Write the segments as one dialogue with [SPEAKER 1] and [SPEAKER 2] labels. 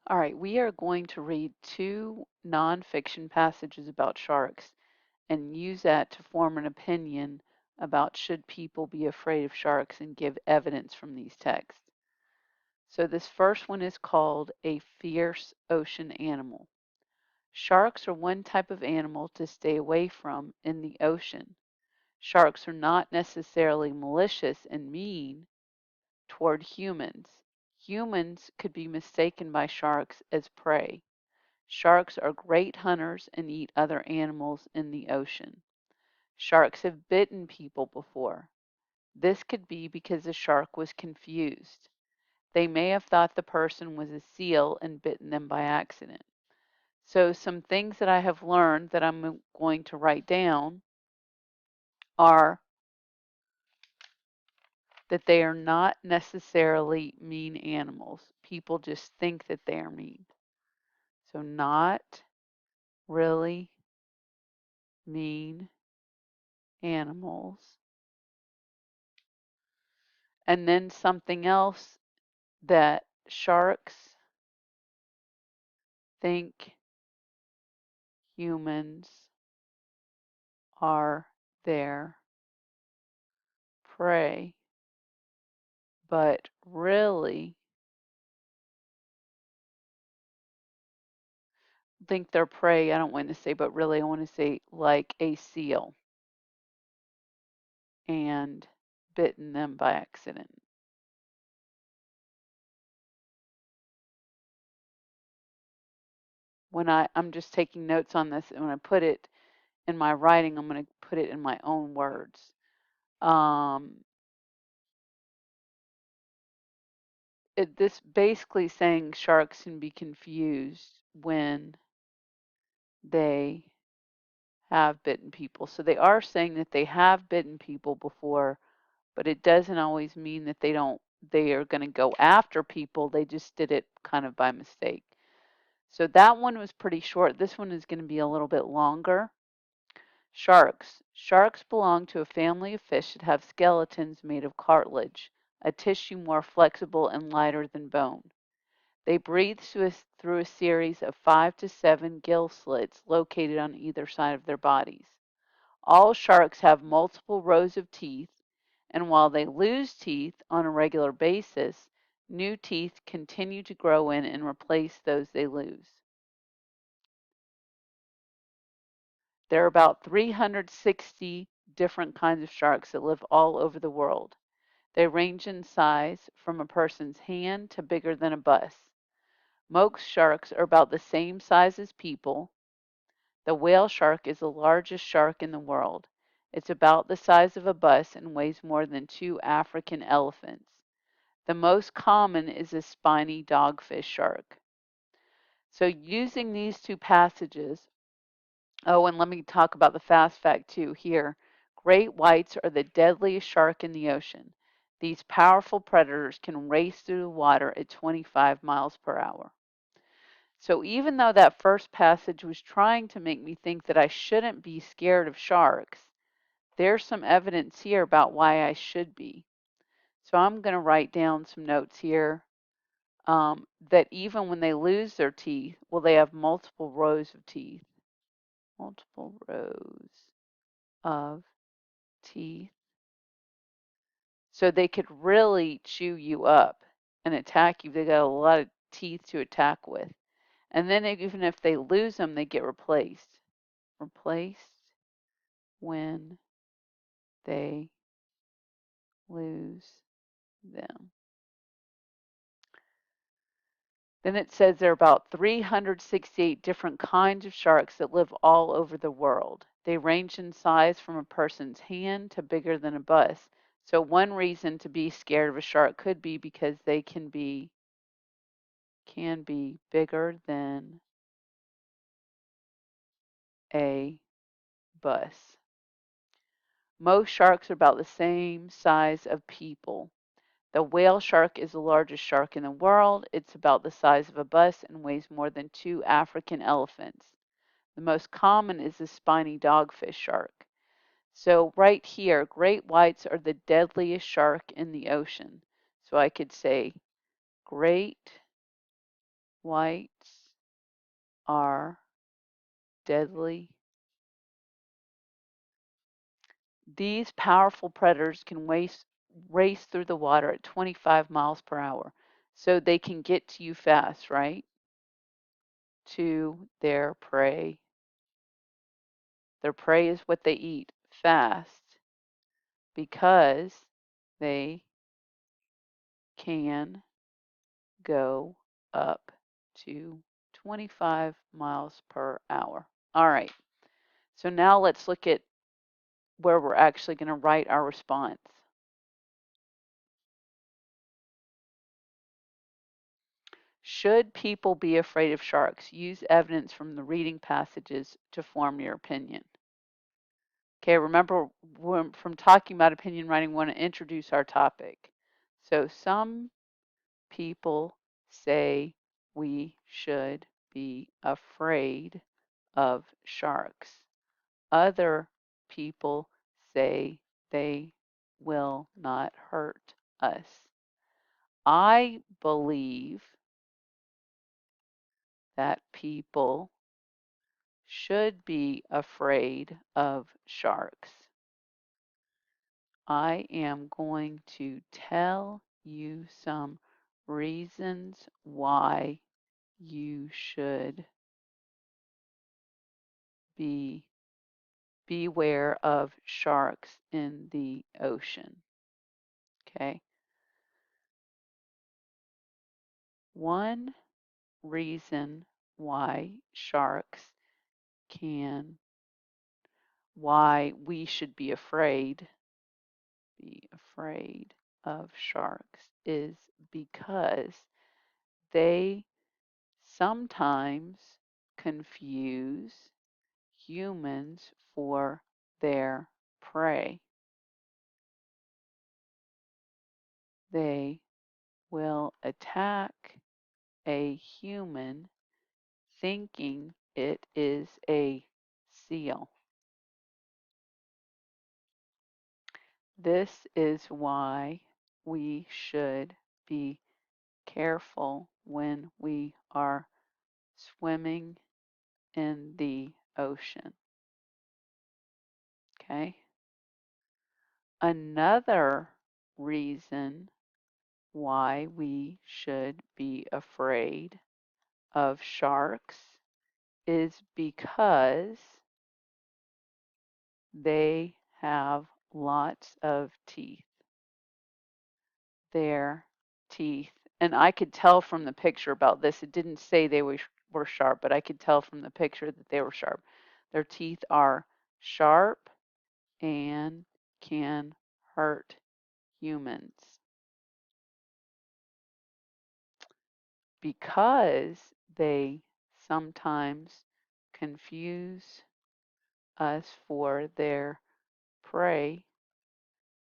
[SPEAKER 1] All right, we are going to read two nonfiction passages about sharks and use that to form an opinion about should people be afraid of sharks and give evidence from these texts. So this first one is called A Fierce Ocean Animal. Sharks are one type of animal to stay away from in the ocean. Sharks are not necessarily malicious and mean toward humans. Humans could be mistaken by sharks as prey. Sharks are great hunters and eat other animals in the ocean. Sharks have bitten people before. This could be because the shark was confused. They may have thought the person was a seal and bitten them by accident. So some things that I have learned that I'm going to write down are that they are not necessarily mean animals. People just think that they are mean. So not really mean animals. And then something else, that sharks think humans are their prey, but really think they're prey. I don't want to say, but really I want to say like a seal and bitten them by accident. When I'm just taking notes on this, and when I put it in my writing, I'm going to put it in my own words. This basically saying sharks can be confused when they have bitten people. So they are saying that they have bitten people before, but it doesn't always mean that they are going to go after people. They just did it kind of by mistake. So that one was pretty short. This one is going to be a little bit longer. Sharks. Sharks belong to a family of fish that have skeletons made of cartilage, a tissue more flexible and lighter than bone. They breathe through a series of 5 to 7 gill slits located on either side of their bodies. All sharks have multiple rows of teeth, and while they lose teeth on a regular basis, new teeth continue to grow in and replace those they lose. There are about 360 different kinds of sharks that live all over the world. They range in size from a person's hand to bigger than a bus. Most sharks are about the same size as people. The whale shark is the largest shark in the world. It's about the size of a bus and weighs more than 2 African elephants. The most common is a spiny dogfish shark. So using these two passages, oh, and let me talk about the fast fact too here. Great whites are the deadliest shark in the ocean. These powerful predators can race through the water at 25 miles per hour. So even though that first passage was trying to make me think that I shouldn't be scared of sharks, there's some evidence here about why I should be. So I'm going to write down some notes here, that even when they lose their teeth, well, they have multiple rows of teeth. Multiple rows of teeth. So they could really chew you up and attack you. They got a lot of teeth to attack with. And then even if they lose them, they get replaced. Replaced when they lose them. Then it says there are about 368 different kinds of sharks that live all over the world. They range in size from a person's hand to bigger than a bus. So one reason to be scared of a shark could be because they can be bigger than a bus. Most sharks are about the same size of people. The whale shark is the largest shark in the world. It's about the size of a bus and weighs more than 2 African elephants. The most common is the spiny dogfish shark. So right here, great whites are the deadliest shark in the ocean. So I could say great Whites are deadly. These powerful predators can race through the water at 25 miles per hour. So they can get to you fast, right? To their prey. Their prey is what they eat fast because they can go up to 25 miles per hour. All right, so now let's look at where we're actually going to write our response. Should people be afraid of sharks? Use evidence from the reading passages to form your opinion. Okay, remember from talking about opinion writing, we want to introduce our topic. So some people say we should be afraid of sharks. Other people say they will not hurt us. I believe that people should be afraid of sharks. I am going to tell you some reasons why you should beware of sharks in the ocean. Okay. One reason why why we should be afraid of sharks is because they sometimes confuse humans for their prey. They will attack a human thinking it is a seal. This is why we should be careful when we are swimming in the ocean. Okay. Another reason why we should be afraid of sharks is because they have lots of teeth. Their teeth, and I could tell from the picture about this, it didn't say they were sharp, but I could tell from the picture that they were sharp. Their teeth are sharp and can hurt humans. Because they sometimes confuse us for their prey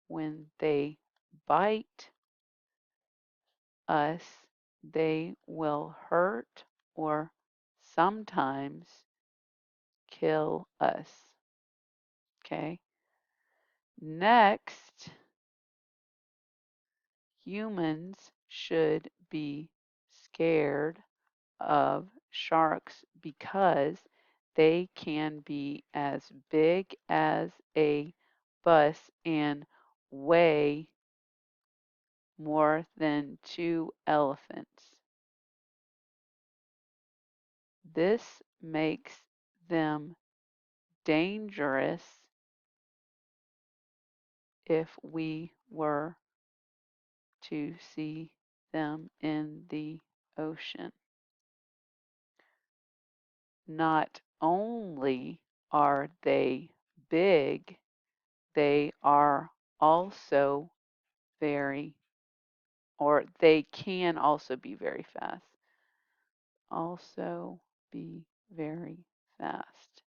[SPEAKER 1] when they bite us, they will hurt or sometimes kill us. Okay. Next, humans should be scared of sharks because they can be as big as a bus and weigh more than 2 elephants. This makes them dangerous if we were to see them in the ocean. Not only are they big, they are also they can also be very fast. Also be very fast.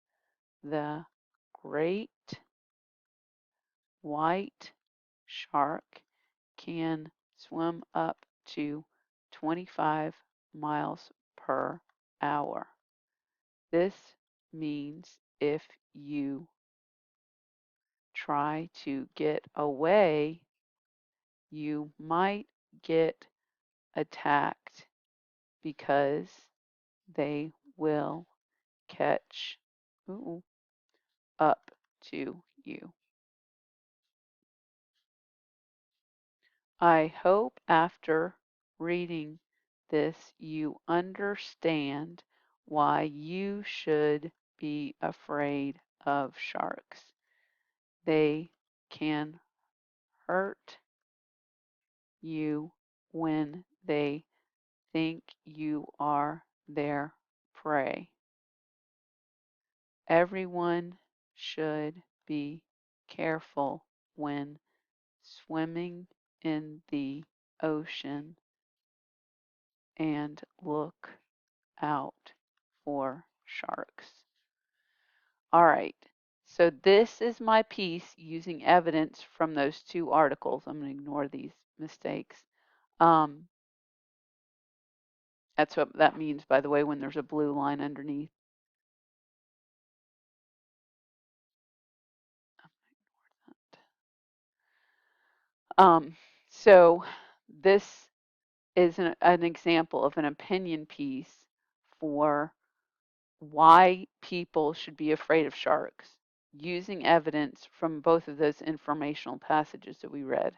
[SPEAKER 1] The great white shark can swim up to 25 miles per hour. This means if you try to get away, you might get attacked because they will catch up to you. I hope after reading this you understand why you should be afraid of sharks. They can hurt you when they think you are their prey. Everyone should be careful when swimming in the ocean and look out for sharks. All right, so this is my piece using evidence from those two articles. I'm going to ignore these mistakes. That's what that means, by the way, when there's a blue line underneath. So this is an example of an opinion piece for why people should be afraid of sharks using evidence from both of those informational passages that we read.